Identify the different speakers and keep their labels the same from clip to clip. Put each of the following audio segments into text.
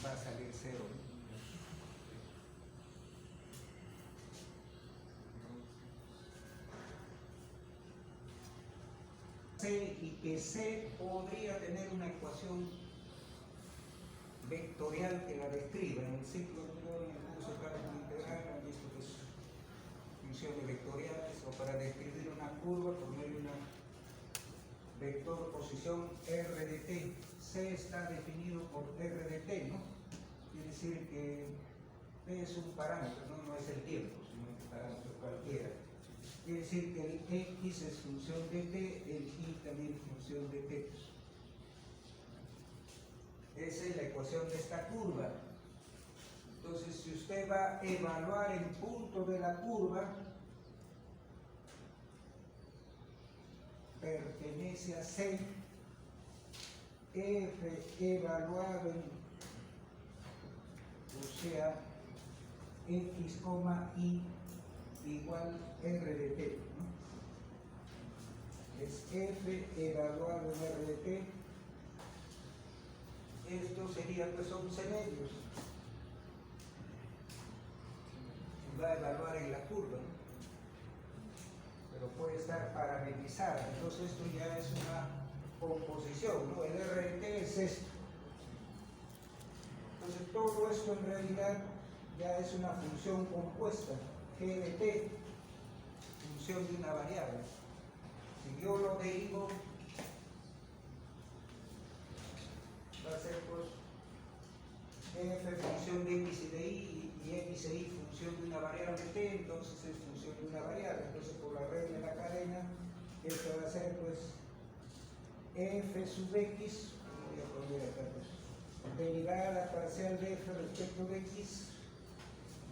Speaker 1: va a salir 0. C y que C podría tener una ecuación vectorial que la describa. En el ciclo anterior, en el curso de cálculo integral, han visto que es funciones vectoriales, o para describir una curva por medio de una vector posición R de t. C está definido por R de t, ¿no? Quiere decir que t es un parámetro, no es el tiempo, sino un parámetro cualquiera. Quiere decir que el x es función de t, el y también es función de t. Esa es la ecuación de esta curva. Entonces, si usted va a evaluar el punto de la curva, pertenece a C, F evaluado en, o sea, x, y igual R de t, ¿no? Es F evaluado en R de t. Esto sería, pues son medios. Va a evaluar en la curva, ¿no? Pero puede estar parametrizada. Entonces esto ya es una composición, ¿no? El R de t es esto. Entonces todo esto en realidad ya es una función compuesta, g de t, función de una variable. Si yo lo derivo, va a ser pues f función de x y de y x e y función de una variable t, entonces es función de una variable. Entonces por la regla de la cadena, esto va a ser pues f sub x, voy a poner acá pues, derivada parcial de f respecto de x.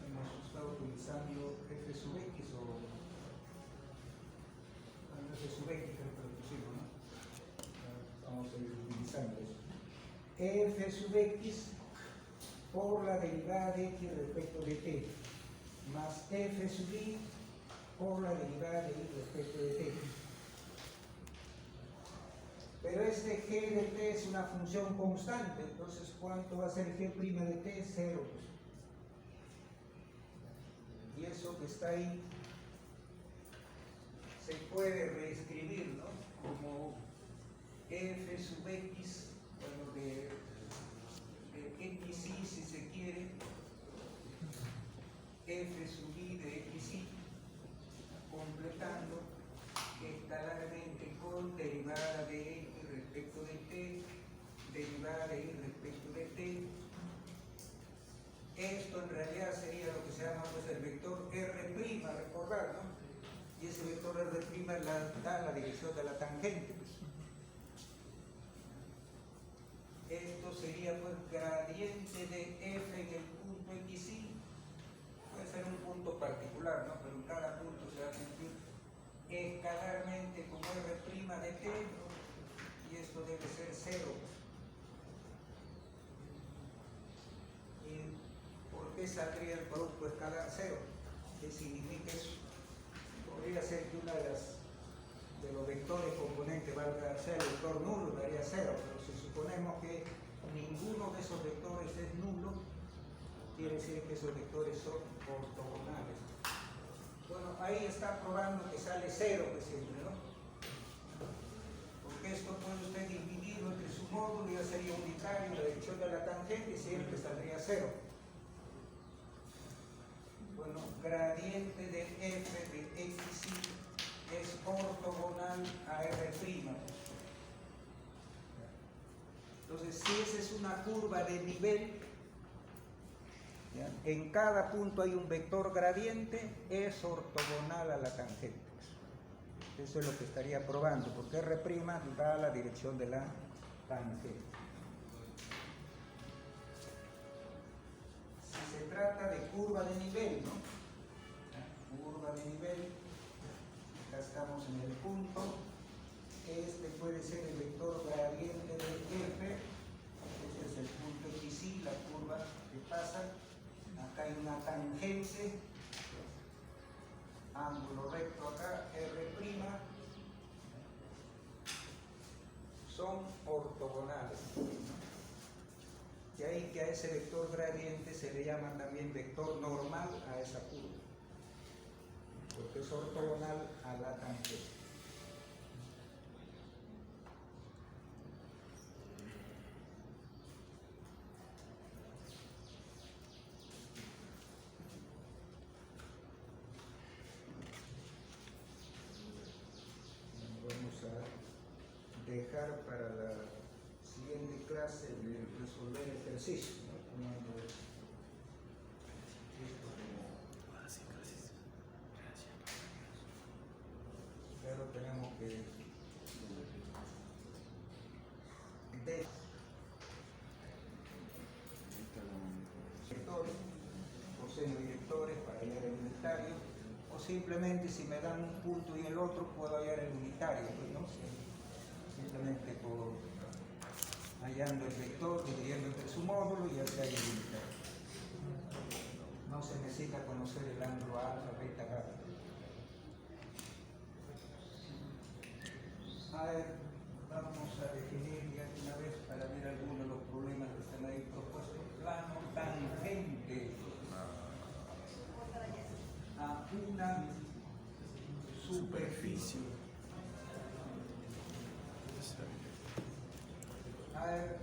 Speaker 1: Hemos estado utilizando f sub x o f sub x, creo que lo pusimos, ¿no? Vamos a ir utilizando eso. F sub x por la derivada de x respecto de t, más f sub y por la derivada de y respecto de t. Pero este g de t es una función constante, entonces ¿cuánto va a ser g' de t? 0. Y eso que está ahí se puede reescribir, ¿no? Como f sub x, bueno, de xy si se quiere, f sub y de xy, completando escalarmente con derivada de x respecto de t, derivada de y respecto de t. Esto en realidad sería lo que se llama pues el vector R', recordar, ¿no? Y ese vector R' da la dirección de la tangente, pues. Esto sería pues gradiente de f en el punto xy. Puede ser un punto particular, ¿no? Pero en cada punto se va a sentir escalarmente como R' de t, ¿no? Y esto debe ser 0. ¿Y por qué saldría el producto escalar 0? ¿Qué significa eso? Podría ser que una de los vectores componentes sea el vector nulo, daría 0, pero si suponemos que ninguno de esos vectores es nulo, quiere decir que esos vectores son ortogonales. Bueno, ahí está probando que sale 0 de siempre, ¿no? Porque esto puede usted dividirlo entre su módulo y ya sería unitario, la dirección de la tangente siempre saldría 0. Bueno, gradiente de f de xy es ortogonal a R'. Entonces, si esa es una curva de nivel, ¿ya? En cada punto hay un vector gradiente, es ortogonal a la tangente. Eso es lo que estaría probando, porque R' da la dirección de la tangente. Si se trata de curva de nivel, ¿no? Curva de nivel, acá estamos en el punto, este puede ser el vector gradiente de f, este es el punto xy, la curva que pasa, acá hay una tangente, ángulo recto acá, R', son ortogonales. De ahí que a ese vector gradiente se le llama también vector normal a esa curva, porque es ortogonal a la tangente. Vamos a dejar para la siguiente clase de resolver ejercicios, ¿no? Tomando esto pero tenemos que directores o semidirectores para hallar el unitario, o simplemente si me dan un punto y el otro puedo hallar el unitario, pues, ¿no? Simplemente por hallando el vector, dividiendo entre su módulo y ya se halla el unitario. No se necesita conocer el ángulo alfa, beta, gamma. A ver, vamos a definir ya de una vez para ver algunos de los problemas que están ahí propuestos. Plano tangente a una superficie. A ver,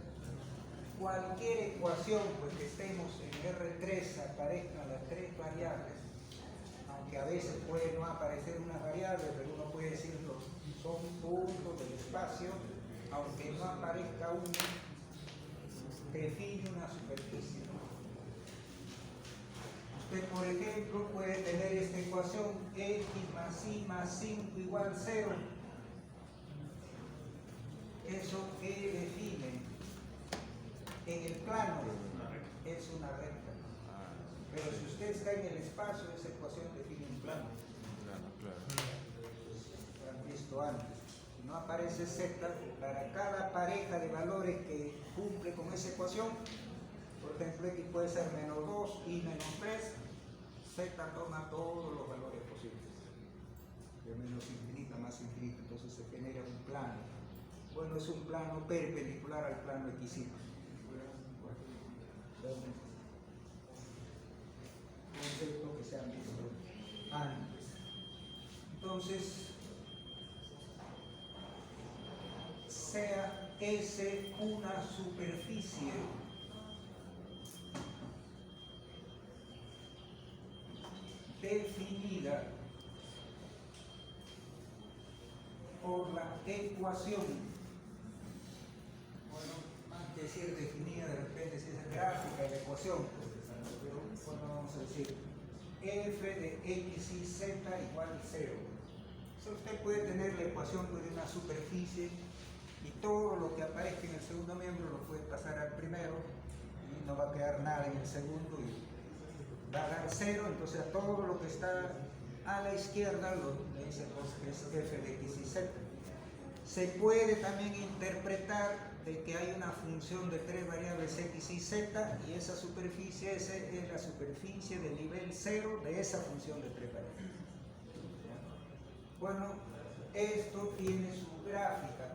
Speaker 1: cualquier ecuación pues, que estemos en R3 aparezcan las tres variables, aunque a veces puede no aparecer una variable, pero uno puede decirlo, son puntos del espacio, aunque no aparezca uno, define una superficie. Usted, por ejemplo, puede tener esta ecuación x más y más 5 igual 0. ¿Eso qué define? En el plano es una recta. Pero si usted está en el espacio, esa ecuación define un plano. Lo han visto antes. Si no aparece z, para cada pareja de valores que cumple con esa ecuación, por ejemplo, x puede ser menos 2 y menos 3, z toma todos los valores posibles. De menos infinito a más infinito, entonces se genera un plano. Bueno, es un plano perpendicular al plano xy. Concepto que se han visto antes. Entonces, sea S una superficie definida por la ecuación, bueno, más que decir definida, de repente si es gráfica de la ecuación, pero bueno, vamos a decir f de x y z igual 0. Entonces usted puede tener la ecuación de una superficie y todo lo que aparezca en el segundo miembro lo puede pasar al primero y no va a quedar nada en el segundo y va a dar 0, entonces a todo lo que está a la izquierda lo dice pues, es f de x y z. Se puede también interpretar de que hay una función de tres variables x y z y esa superficie es la superficie de nivel 0 de esa función de tres variables. Bueno, esto tiene su gráfica.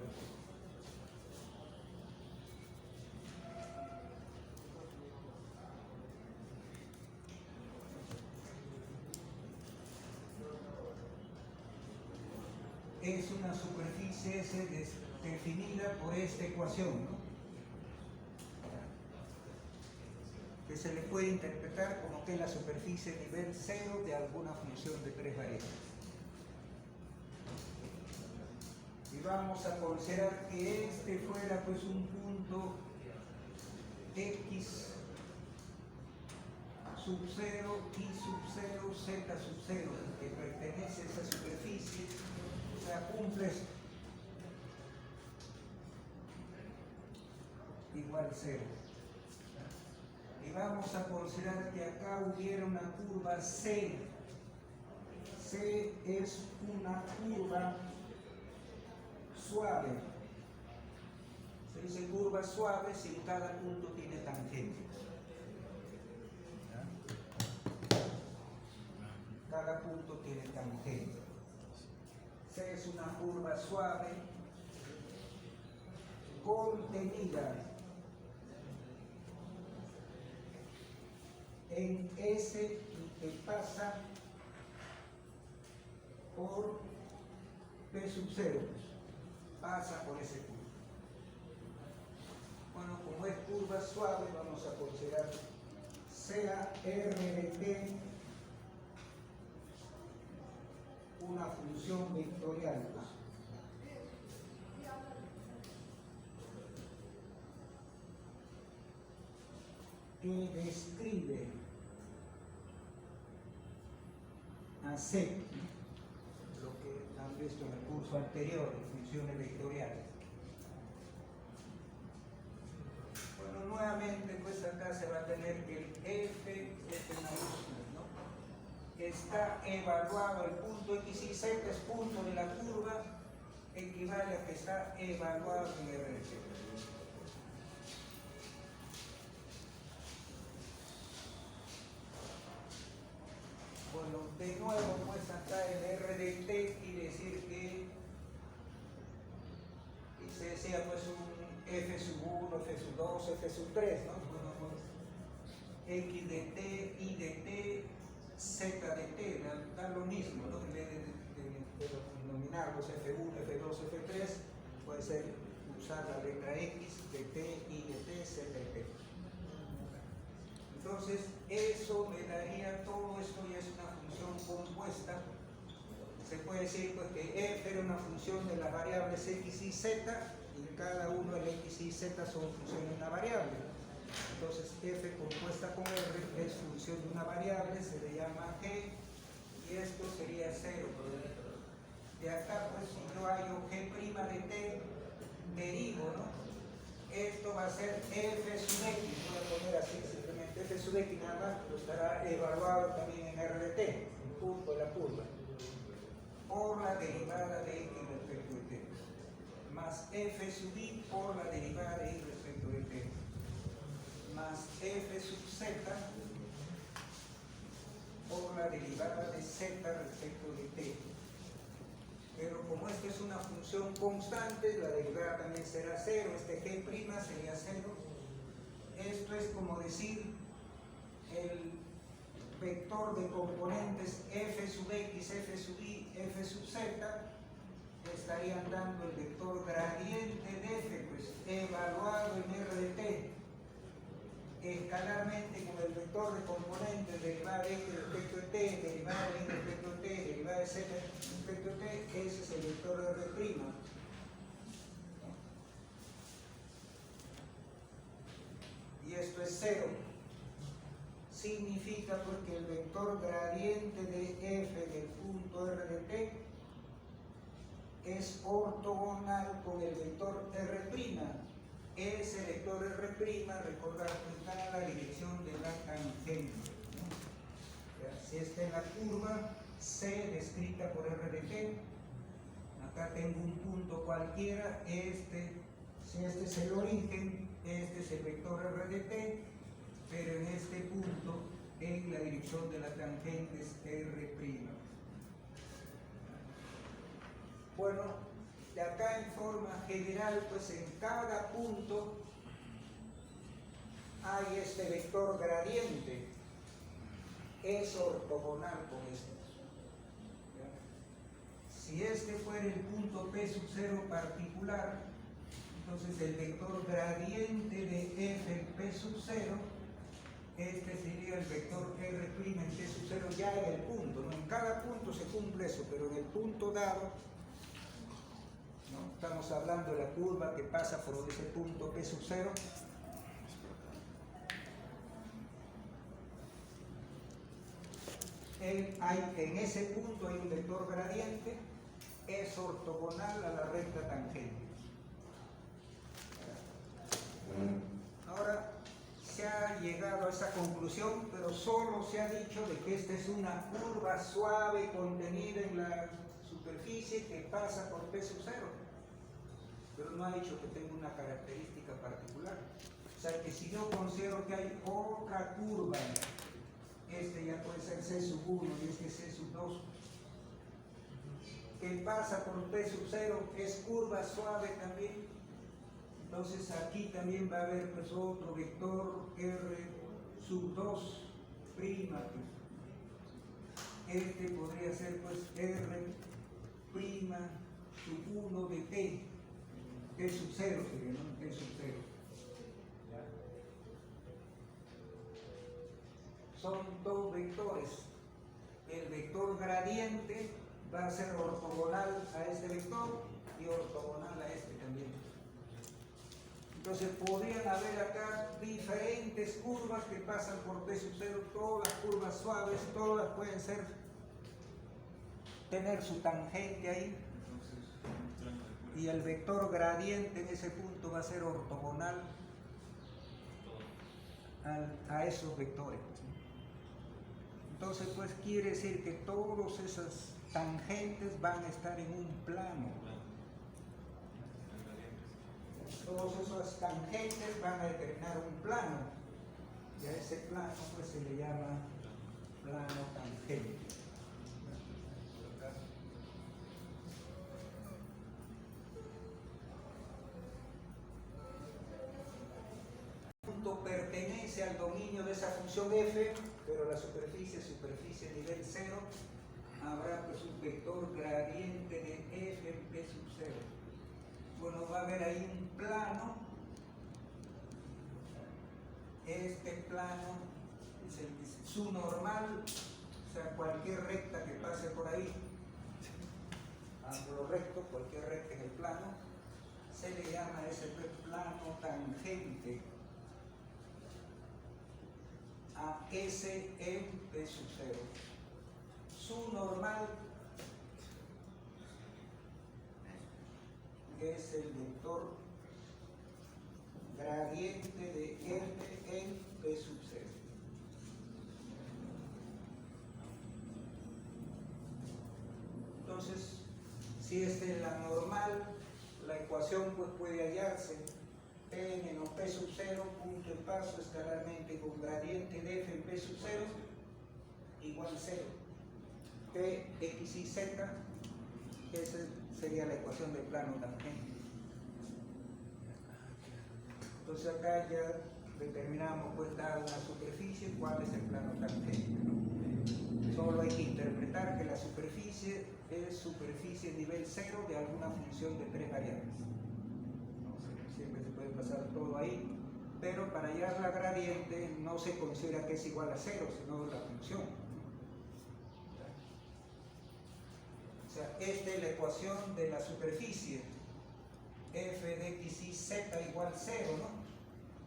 Speaker 1: Es una superficie S definida por esta ecuación, ¿no? Que se le puede interpretar como que es la superficie nivel 0 de alguna función de tres variables. Y vamos a considerar que este fuera pues un punto x sub 0, y sub 0, z sub 0, que pertenece a esa superficie, o sea, cumple esto. Igual 0. Y vamos a considerar que acá hubiera una curva C. C es una curva suave. Se dice curva suave si en cada punto tiene tangente. Cada punto tiene tangente. C es una curva suave contenida en S y que pasa por P sub 0, pasa por ese punto. Bueno, como es curva suave, vamos a considerar sea R de T una función vectorial. Que describe a C, lo que han visto en el curso anterior de funciones vectoriales. Bueno, nuevamente pues acá se va a tener que el F mayúscula, ¿no? Está evaluado el punto X y Z, es punto de la curva, equivale a que está evaluado en R. Bueno, de nuevo pues acá el R de T quiere decir que se decía pues un F sub 1, F sub 2, F sub 3, ¿no? Bueno, pues, X de T, Y de T, Z de T, da lo mismo, ¿no? En vez de denominarlos F1, F2, F3, puede ser usar la letra X de T, Y de T, Z de T. Entonces, eso me daría, todo esto ya es una función compuesta. Se puede decir pues, que F era una función de las variables X y Z, y cada uno del X y Z son funciones de una variable. Entonces, F compuesta con R es función de una variable, se le llama G, y esto sería 0. De acá, pues, si yo hallo G' de T, derivo, ¿no? Esto va a ser F sub X, voy a poner así simplemente F sub X nada más, pero estará evaluado también en R de T, el punto de la curva, por la derivada de X respecto de T, más F sub Y por la derivada de Y respecto de T, más F sub Z por la derivada de Z respecto de T. Pero como esto es una función constante, la derivada también será 0, este G' sería 0. Esto es como decir el vector de componentes F sub X, F sub Y, F sub Z, estarían dando el vector gradiente de F, pues evaluado en R de T, escalarmente con el vector de componentes derivada de X respecto de T, derivada de Y respecto de T, derivada de Z respecto de T, ese es el vector R'. Y esto es 0. Significa porque el vector gradiente de F del punto R de T es ortogonal con el vector R'. Ese vector R', recordad que está en la dirección de la tangente, ¿no? Si está en la curva C descrita por R de T, acá tengo un punto cualquiera, si este es el origen, este es el vector R de T, pero en este punto, en la dirección de la tangente es R'. Bueno, de acá en forma general, pues en cada punto hay este vector gradiente, es ortogonal con este. Si este fuera el punto P sub 0 particular, entonces el vector gradiente de F en P sub 0, este sería el vector R' en P sub 0 ya en el punto, ¿no? En cada punto se cumple eso, pero en el punto dado, ¿no? Estamos hablando de la curva que pasa por ese punto P sub 0. En ese punto hay un vector gradiente, es ortogonal a la recta tangente. Ahora se ha llegado a esa conclusión, pero solo se ha dicho de que esta es una curva suave contenida en la superficie que pasa por P sub 0, pero no ha dicho que tenga una característica particular. O sea que si yo considero que hay otra curva, este ya puede ser C sub 1 y este C sub 2, que pasa por P sub 0, es curva suave también. Entonces aquí también va a haber pues otro vector R sub 2 prima, este podría ser pues R prima sub 1 de T sub 0 sería, ¿no? T sub 0. Son dos vectores. El vector gradiente va a ser ortogonal a este vector y ortogonal a este también. Entonces podrían haber acá diferentes curvas que pasan por T sub 0, todas curvas suaves, todas pueden tener su tangente ahí. Y el vector gradiente en ese punto va a ser ortogonal a esos vectores. Entonces, pues quiere decir que todas esas tangentes van a estar en un plano. Todas esas tangentes van a determinar un plano. Y a ese plano pues se le llama plano tangente. Pertenece al dominio de esa función f, pero la superficie nivel 0, habrá pues un vector gradiente de f en p sub 0. Bueno, va a haber ahí un plano. Este plano es su normal, o sea, cualquier recta que pase por ahí, ángulo recto, cualquier recta en el plano, se le llama ese plano tangente a S en P sub 0. Su normal es el vector gradiente de F en P sub 0. Entonces, si esta es la normal, la ecuación pues puede hallarse P menos P sub 0, punto de paso escalarmente con gradiente de F en P sub 0 igual 0. P, X y Z, esa sería la ecuación del plano tangente. Entonces acá ya determinamos pues dada una superficie cuál es el plano tangente, ¿no? Solo hay que interpretar que la superficie es superficie nivel 0 de alguna función de 3 variables. Siempre se puede pasar todo ahí, pero para hallar la gradiente no se considera que es igual a 0, sino la función. O sea, esta es la ecuación de la superficie, f de x y z igual 0, ¿no?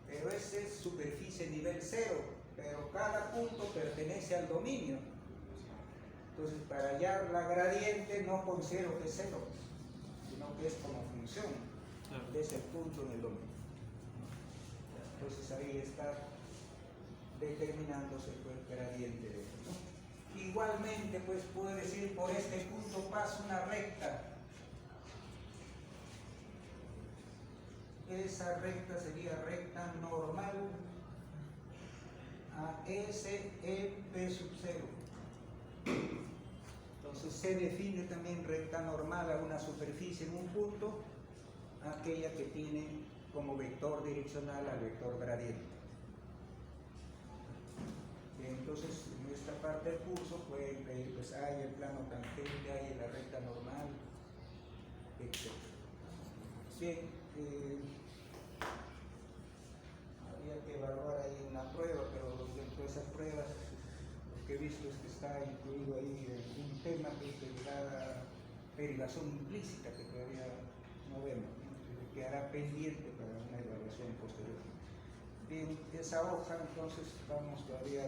Speaker 1: Pero esa es superficie nivel 0, pero cada punto pertenece al dominio. Entonces, para hallar la gradiente no considero que es 0, sino que es como función de ese punto en el dominio. Entonces ahí está determinándose el gradiente de esto, ¿no? Igualmente, pues puedo decir por este punto pasa una recta. Esa recta sería recta normal a S en P sub 0. Entonces se define también recta normal a una superficie en un punto, aquella que tiene como vector direccional al vector gradiente. Bien, entonces en esta parte del curso pueden pedir, pues hay el plano tangente, hay la recta normal, etc. Bien, habría que evaluar ahí una prueba, pero dentro de esas pruebas lo que he visto es que está incluido ahí un tema que es de la derivación implícita que todavía no vemos, ¿no? Que quedará pendiente para una evaluación posterior. Bien, esa hoja entonces vamos todavía a